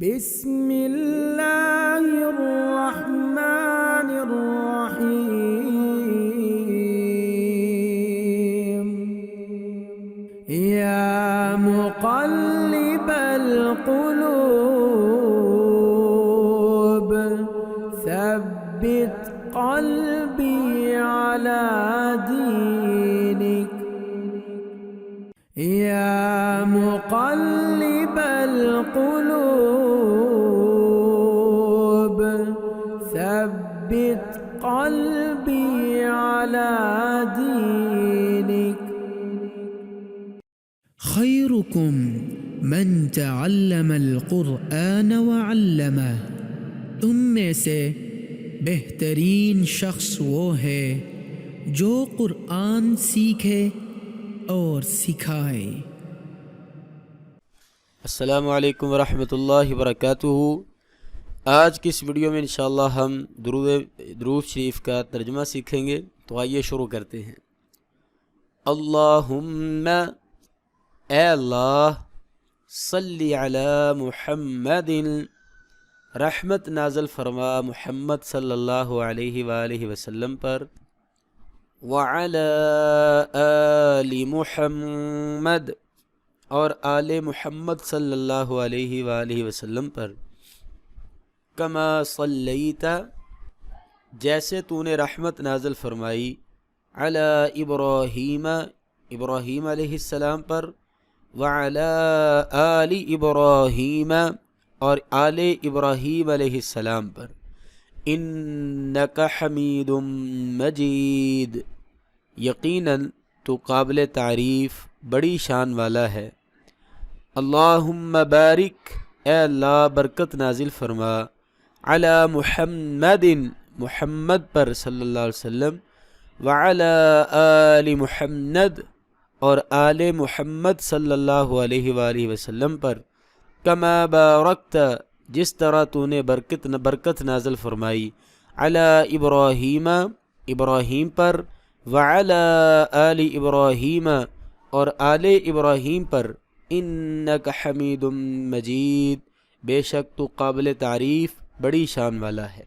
بسم اللہ الرحمن الرحیم یا مقلب القلوب ثبت قلبی علی دینک یا مقلب القلوب ثبت قلبی علی دینک خیرکم من تعلم القرآن وعلمه، تم میں سے بہترین شخص وہ ہے جو قرآن سیکھے اور سکھائے۔ السلام علیکم ورحمۃ اللہ وبرکاتہ۔ آج کی اس ویڈیو میں انشاءاللہ ہم درود شریف کا ترجمہ سیکھیں گے، تو آئیے شروع کرتے ہیں۔ اللہم، اے اللہ، صلی علی محمد، رحمت نازل فرما محمد صلی اللہ علیہ وآلہ وسلم پر، وعلی آل محمد، اور آل محمد صلی اللہ علیہ وآلہ وسلم پر، کما صلیت، جیسے تو نے رحمت نازل فرمائی، علی ابراہیم، ابراہیم علیہ السلام پر، وعلی آل ابراہیم، اور آل ابراہیم علیہ السلام پر، انک حمید مجید، یقیناً تو قابل تعریف بڑی شان والا ہے۔ اللہم بارک، اے اللہ برکت نازل فرما، علی محمد، محمد پر صلی اللہ علیہ وسلم، وعلی آل محمد، اور آل محمد صلی اللہ علیہ وآلہ وسلم پر، کما بارکت، جس طرح تو نے برکت نازل فرمائی، علی ابراہیم، ابراہیم پر، وعلی آل ابراہیم، اور آل ابراہیم پر، انک حمید مجید، بے شک تو قابل تعریف بڑی شان والا ہے۔